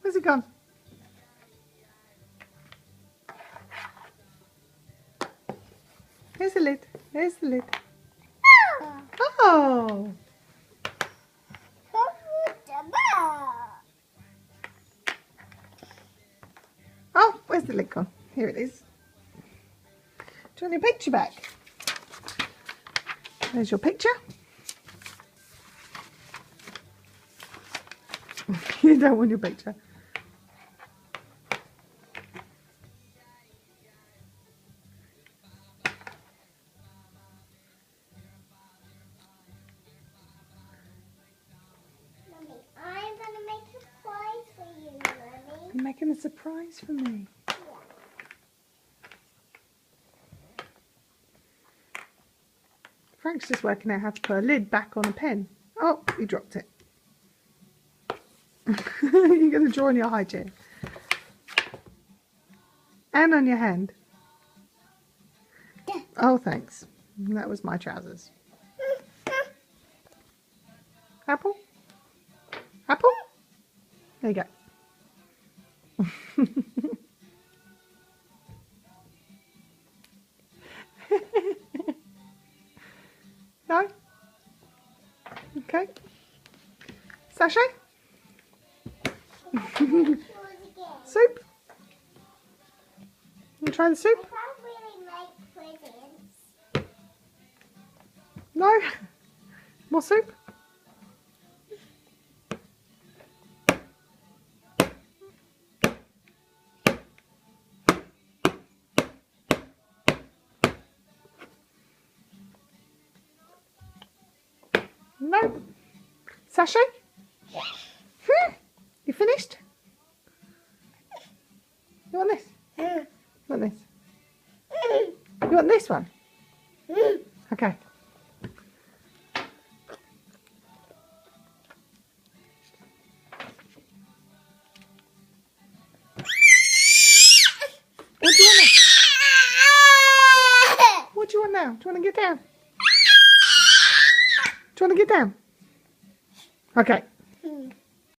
Where's it gone? Here's the lid. There's the lid. Oh! Oh, where's the lid gone? Here it is. Do you want your picture back? There's your picture. You don't want your picture. Mummy, I'm going to make a surprise for you, Mummy. You're making a surprise for me. Yeah. Frank's just working out how to put a lid back on a pen. Oh, you dropped it. You're going to draw on your high chair. And on your hand. Oh, thanks. That was my trousers. Apple? Apple? There you go. No? Okay. Sachet? Soup? You try the soup? I can't really make presents. No? More soup? No? Sachet? You finished? You want this? You want this? You want this one? Okay. What do you want now? What do you want now? Do you want to get down? Do you want to get down? Okay.